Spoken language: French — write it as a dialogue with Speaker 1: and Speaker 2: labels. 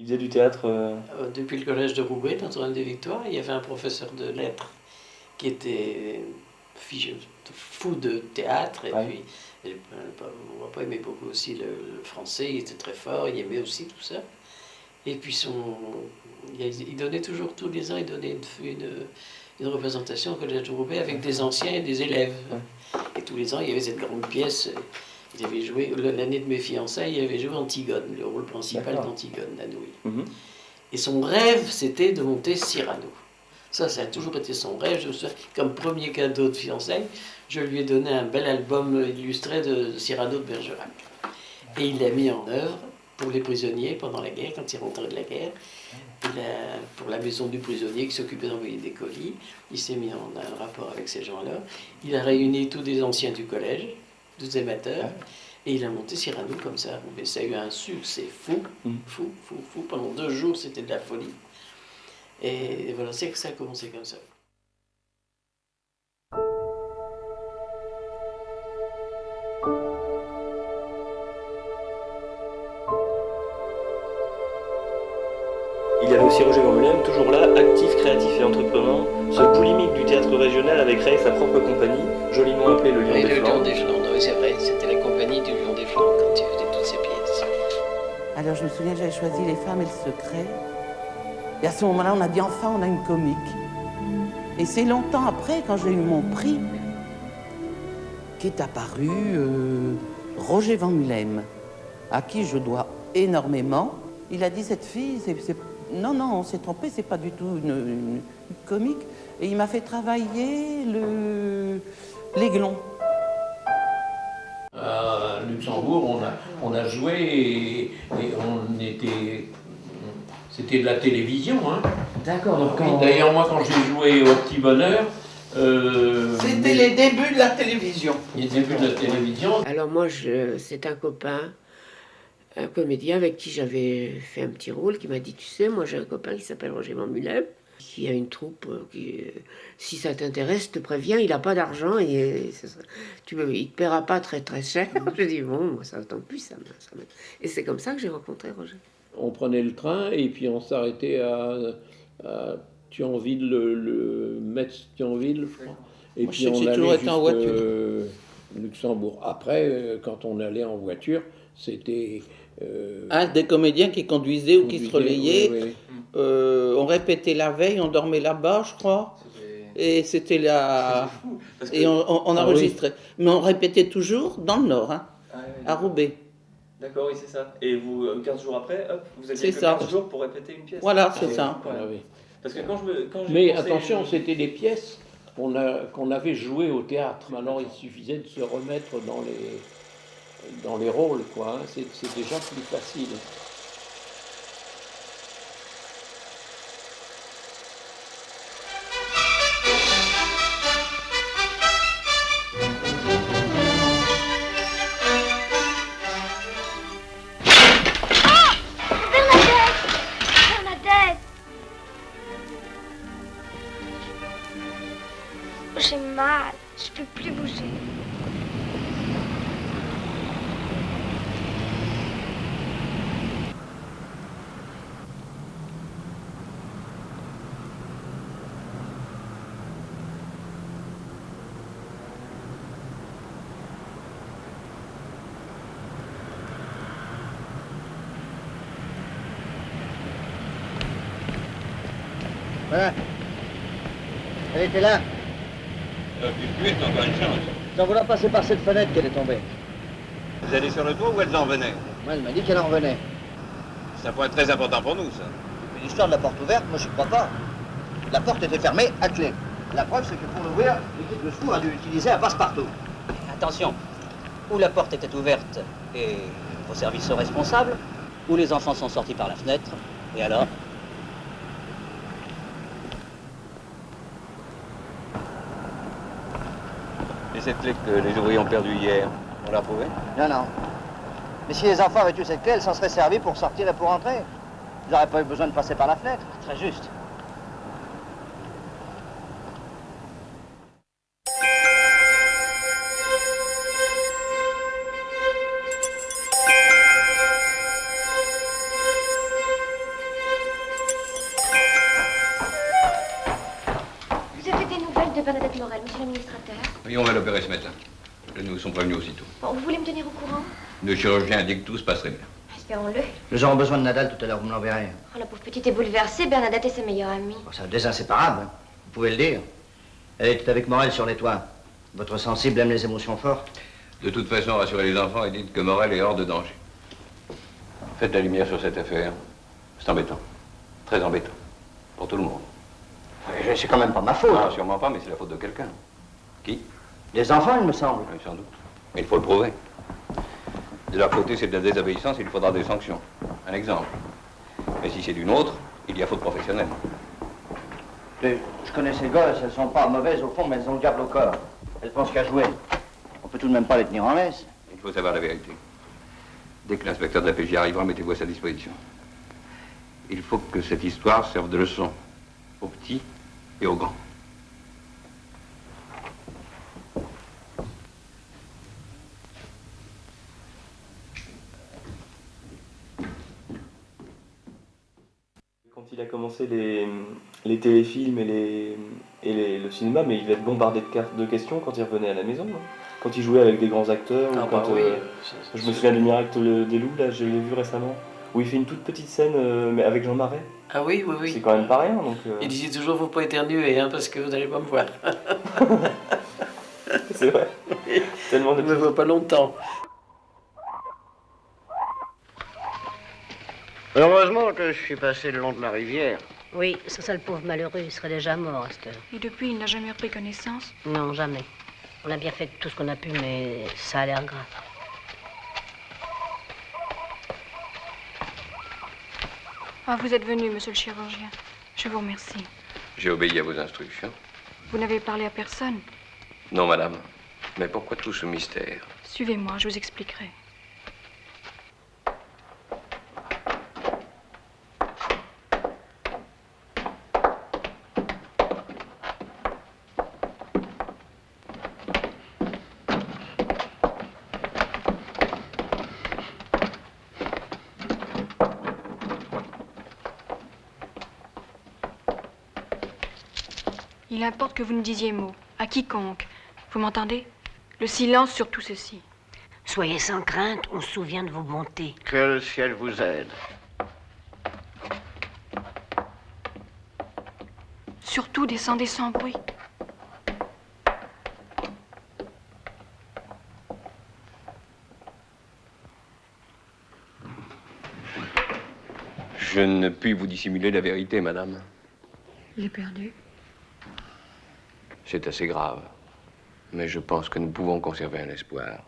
Speaker 1: Il faisait du théâtre
Speaker 2: Depuis le collège de Roubaix, Notre-Dame-des-Victoires, il y avait un professeur de lettres qui était fou de théâtre, et puis on va pas aimer beaucoup aussi le français, il était très fort, il aimait aussi tout ça. Et puis il donnait toujours, tous les ans, il donnait une représentation au collège de Roubaix avec des anciens et des élèves. Et tous les ans, il y avait cette grande pièce. Il avait joué, l'année de mes fiançailles, il avait joué Antigone, le rôle principal d'Antigone, d'Anouilh. Et son rêve, c'était de monter Cyrano. Ça a toujours été son rêve. Je me souviens, comme premier cadeau de fiançailles, je lui ai donné un bel album illustré de Cyrano de Bergerac. Et il l'a mis en œuvre pour les prisonniers pendant la guerre, quand ils rentraient de la guerre. Pour la maison du prisonnier qui s'occupait d'envoyer des colis, il s'est mis en un rapport avec ces gens-là. Il a réuni tous des anciens du collège, des amateurs, et il a monté Cyrano comme ça. Mais ça a eu un succès fou. Pendant 2 jours, c'était de la folie. Et voilà, c'est que ça a commencé comme ça.
Speaker 1: Il y avait aussi Roger Vermeulen, toujours là, actif, créatif et entreprenant. Ce boulimique du théâtre régional avait créé sa propre compagnie, joliment appelée le Lion des Flandres.
Speaker 2: Le Lion des Flandres, oui, c'est vrai, c'était la compagnie du Lion des Flandres quand il faisait toutes ses pièces.
Speaker 3: Alors je me souviens, j'avais choisi Les Femmes et le Secret. Et à ce moment-là, on a dit enfin, on a une comique. Et c'est longtemps après, quand j'ai eu mon prix, qu'est apparu Roger Van Mulem, à qui je dois énormément. Il a dit, cette fille, non, on s'est trompé, c'est pas du tout une comique. Et il m'a fait travailler l'aiglon.
Speaker 4: À Luxembourg, on a joué et on était... C'était de la télévision, hein.
Speaker 3: D'accord, donc
Speaker 4: D'ailleurs, moi, quand j'ai joué au Petit Bonheur...
Speaker 3: c'était les débuts de la télévision.
Speaker 4: Les débuts de la télévision.
Speaker 5: Alors moi, c'est un copain, un comédien avec qui j'avais fait un petit rôle, qui m'a dit, tu sais, moi j'ai un copain qui s'appelle Roger Van Mulem, qui a une troupe, si ça t'intéresse, je te préviens, il n'a pas d'argent et il ne te paiera pas très très cher. Je dis, bon, moi ça tant plus, ça. Et c'est comme ça que j'ai rencontré Roger.
Speaker 4: On prenait le train et puis on s'arrêtait à Thionville, le Metz Thionville, je crois. Et puis on allait jusqu'à Luxembourg. Après, quand on allait en voiture, c'était...
Speaker 3: des comédiens qui conduisaient ou qui se relayaient.
Speaker 4: Oui.
Speaker 3: On répétait la veille, on dormait là-bas, je crois. Et c'était là. Et on enregistrait. Mais on répétait toujours dans le Nord, à Roubaix.
Speaker 1: D'accord, oui, c'est ça. Et vous, 15 jours après, hop, vous aviez
Speaker 3: C'est ça.
Speaker 1: 15 jours pour répéter une pièce.
Speaker 3: Voilà, c'est ça.
Speaker 1: Oui. Parce que quand j'ai
Speaker 4: Mais
Speaker 1: pensé-
Speaker 4: attention, c'était des pièces qu'on avait jouées au théâtre. Alors il suffisait de se remettre dans les rôles, quoi. C'est déjà plus facile.
Speaker 6: Bernadette! J'ai mal, je peux plus bouger.
Speaker 7: Voilà. Elle était là.
Speaker 8: Tu es encore une chance.
Speaker 7: En voulant passer par cette fenêtre qu'elle est tombée.
Speaker 8: Vous allez sur le toit ou elles en venaient?
Speaker 7: Moi, elle m'a dit qu'elle en revenait.
Speaker 8: Ça pourrait être très important pour nous, ça.
Speaker 7: Mais l'histoire de la porte ouverte, moi, je crois pas. La porte était fermée à clé. La preuve, c'est que pour l'ouvrir, l'équipe de secours a dû utiliser un passe-partout.
Speaker 9: Attention, ou la porte était ouverte et vos services sont responsables, ou les enfants sont sortis par la fenêtre, et alors?
Speaker 8: Et cette clé que les ouvriers ont perdue hier, on l'a retrouvée?
Speaker 7: Non. Mais si les enfants avaient eu cette clé, elle s'en serait servie pour sortir et pour entrer. Ils n'auraient pas eu besoin de passer par la fenêtre.
Speaker 9: Très juste.
Speaker 6: faire?
Speaker 8: Oui, on va l'opérer ce matin. Les nous sont prévenus aussitôt.
Speaker 6: Bon, vous voulez me tenir au courant?
Speaker 8: Le chirurgien dit que tout se passerait bien.
Speaker 6: Espérons-le.
Speaker 7: Nous aurons besoin de Nadal tout à l'heure, vous me l'enverrez.
Speaker 6: Oh, la pauvre petite est bouleversée. Bernadette est sa meilleure amie.
Speaker 7: Bon, c'est des inséparables, hein. Vous pouvez le dire. Elle était avec Morel sur les toits. Votre sensible aime les émotions fortes.
Speaker 8: De toute façon, rassurez les enfants et dites que Morel est hors de danger. Faites la lumière sur cette affaire. C'est embêtant. Très embêtant. Pour tout le monde.
Speaker 7: Oui, c'est quand même pas ma faute.
Speaker 8: Non, sûrement pas, mais c'est la faute de quelqu'un. Qui?
Speaker 7: Les enfants, il me semble.
Speaker 8: Oui, sans doute. Mais il faut le prouver. De leur côté, c'est de la désobéissance, il faudra des sanctions. Un exemple. Mais si c'est d'une autre, il y a faute professionnelle.
Speaker 7: Je connais ces gosses, elles sont pas mauvaises au fond, mais elles ont le diable au corps. Elles pensent qu'à jouer. On peut tout de même pas les tenir en laisse.
Speaker 8: Il faut savoir la vérité. Dès que l'inspecteur de la PJ arrivera, mettez-vous à sa disposition. Il faut que cette histoire serve de leçon aux petits et aux grands.
Speaker 1: Quand il a commencé les téléfilms et le cinéma, mais il devait être bombardé de questions quand il revenait à la maison, non? Quand il jouait avec des grands acteurs.
Speaker 2: Ah
Speaker 1: Ou quand,
Speaker 2: bah oui.
Speaker 1: je me souviens du Miracle des Loups, là, je l'ai vu récemment, où il fait une toute petite scène mais avec Jean Marais.
Speaker 2: Ah oui, oui, oui.
Speaker 1: C'est quand même pas rien. Donc,
Speaker 2: Il disait toujours, faut pas éternuer, hein, parce que vous n'allez pas me voir.
Speaker 1: C'est vrai. Tellement de
Speaker 2: Je ne me vois pas longtemps.
Speaker 7: Heureusement que je suis passé le long de la rivière.
Speaker 10: Oui, ça, le pauvre malheureux, il serait déjà mort à cette heure.
Speaker 6: Et depuis, il n'a jamais repris connaissance?
Speaker 10: Non, jamais. On a bien fait tout ce qu'on a pu, mais ça a l'air grave.
Speaker 6: Ah, vous êtes venu, monsieur le chirurgien. Je vous remercie.
Speaker 8: J'ai obéi à vos instructions.
Speaker 6: Vous n'avez parlé à personne?
Speaker 8: Non, madame. Mais pourquoi tout ce mystère?
Speaker 6: Suivez-moi, je vous expliquerai. Il importe que vous ne disiez mot, à quiconque. Vous m'entendez? Le silence sur tout ceci.
Speaker 10: Soyez sans crainte, on se souvient de vos bontés.
Speaker 7: Que le ciel vous aide.
Speaker 6: Surtout, descendez sans bruit.
Speaker 8: Je ne puis vous dissimuler la vérité, madame.
Speaker 6: Il est perdu.
Speaker 8: C'est assez grave. Mais je pense que nous pouvons conserver un espoir.